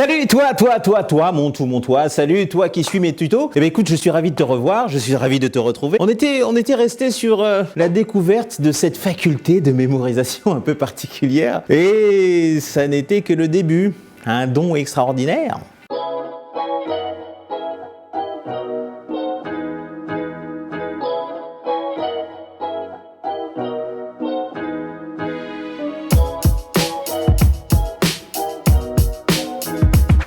Salut toi, mon toi, salut toi qui suis mes tutos. Eh bien écoute, je suis ravi de te revoir, je suis ravi de te retrouver. On était resté sur la découverte de cette faculté de mémorisation un peu particulière. Et ça n'était que le début, un don extraordinaire.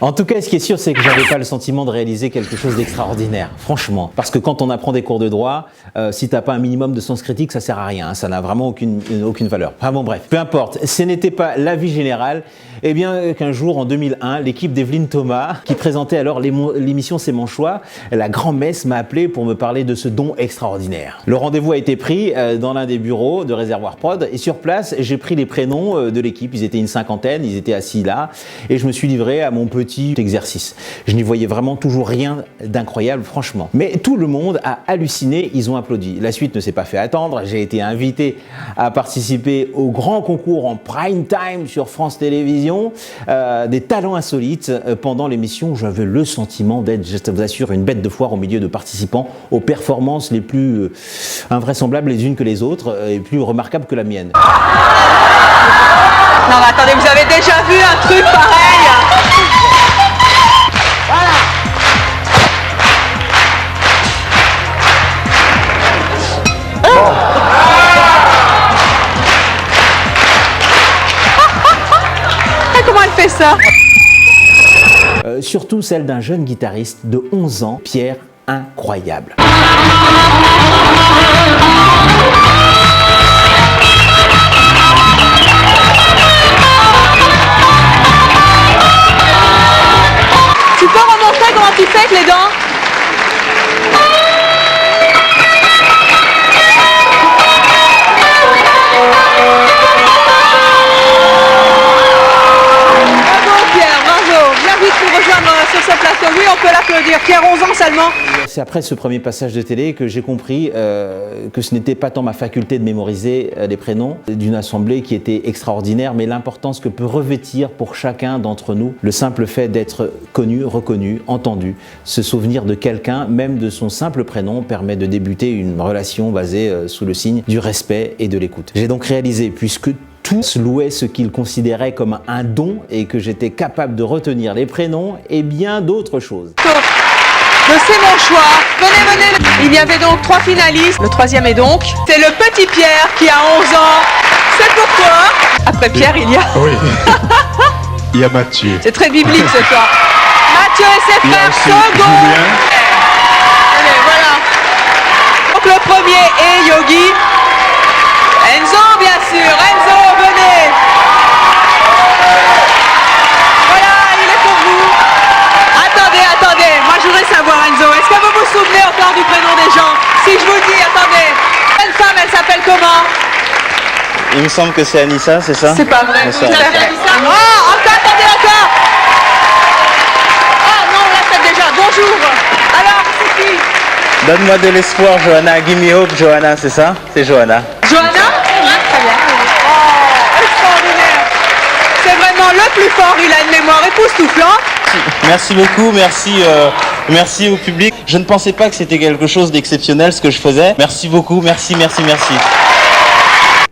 En tout cas, ce qui est sûr, c'est que j'avais pas le sentiment de réaliser quelque chose d'extraordinaire, franchement. Parce que quand on apprend des cours de droit, si t'as pas un minimum de sens critique, ça sert à rien, hein, ça n'a vraiment aucune valeur. Enfin bon, bref, peu importe. Ce n'était pas l'avis général. Eh bien, qu'un jour, en 2001, l'équipe d'Evelyne Thomas, qui présentait alors l'émission C'est mon choix, la grand-messe m'a appelé pour me parler de ce don extraordinaire. Le rendez-vous a été pris dans l'un des bureaux de Réservoir Prod, et sur place, j'ai pris les prénoms de l'équipe. Ils étaient une cinquantaine, ils étaient assis là, et je me suis livré à mon petit exercice. Je n'y voyais vraiment toujours rien d'incroyable, franchement. Mais tout le monde a halluciné, ils ont applaudi. La suite ne s'est pas fait attendre. J'ai été invité à participer au grand concours en prime time sur France Télévisions, des talents insolites. Pendant l'émission, j'avais le sentiment d'être, je vous assure, une bête de foire au milieu de participants aux performances les plus invraisemblables les unes que les autres et plus remarquables que la mienne. Non mais attendez, vous avez déjà vu un truc pareil? Comment elle fait ça? Surtout celle d'un jeune guitariste de 11 ans, Pierre, incroyable. Tu peux remontrer comment tu fais avec les dents? Sur ce plateau, oui, on peut l'applaudir. Pierre, 11 ans seulement. C'est après ce premier passage de télé que j'ai compris que ce n'était pas tant ma faculté de mémoriser les prénoms d'une assemblée qui était extraordinaire, mais l'importance que peut revêtir pour chacun d'entre nous le simple fait d'être connu, reconnu, entendu. Se souvenir de quelqu'un, même de son simple prénom, permet de débuter une relation basée sous le signe du respect et de l'écoute. J'ai donc réalisé, puisque tous louaient ce qu'ils considéraient comme un don et que j'étais capable de retenir les prénoms et bien d'autres choses. De C'est mon choix, venez. Il y avait donc 3 finalistes, le 3e est donc, c'est le petit Pierre qui a 11 ans. C'est pourquoi, après Pierre, il y a... Oui, il y a Mathieu. C'est très biblique ce soir. Mathieu et ses frères second. Allez, voilà. Donc le premier est Yogi. Enzo, bien sûr, Enzo, venez. Voilà, il est pour vous. Attendez, moi je voudrais savoir, Enzo, est-ce que vous vous souvenez encore du prénom des gens? Si je vous dis, attendez, cette femme, elle s'appelle comment? Il me semble que c'est Anissa, c'est ça? C'est pas vrai. C'est Attendez encore. Ah non, on l'a fait déjà, bonjour. Alors, c'est qui? Donne-moi de l'espoir, Johanna. Give me hope, Johanna, c'est ça? C'est Johanna. Johanna? Très bien. Oh, extraordinaire. C'est vraiment le plus fort, il a une mémoire époustouflante. Merci beaucoup, merci au public. Je ne pensais pas que c'était quelque chose d'exceptionnel ce que je faisais. Merci beaucoup, merci.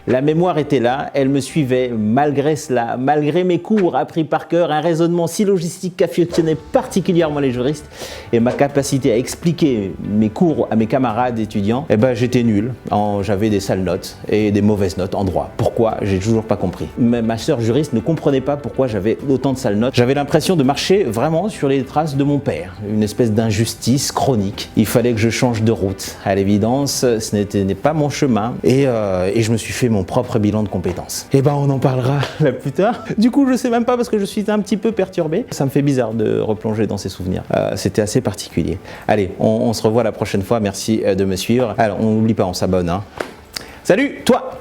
La mémoire était là, elle me suivait malgré cela, malgré mes cours appris par cœur, un raisonnement si logistique qu'affectionnait particulièrement les juristes et ma capacité à expliquer mes cours à mes camarades étudiants, eh ben j'étais nul. J'avais des sales notes et des mauvaises notes en droit. Pourquoi? J'ai toujours pas compris. Ma sœur juriste ne comprenait pas pourquoi j'avais autant de sales notes. J'avais l'impression de marcher vraiment sur les traces de mon père, une espèce d'injustice chronique. Il fallait que je change de route. À l'évidence, ce n'était pas mon chemin et je me suis fait mon propre bilan de compétences. Et ben on en parlera là plus tard. Du coup je sais même pas parce que je suis un petit peu perturbé. Ça me fait bizarre de replonger dans ces souvenirs. C'était assez particulier. Allez, on se revoit la prochaine fois. Merci de me suivre. Alors on n'oublie pas, on s'abonne. Hein. Salut toi!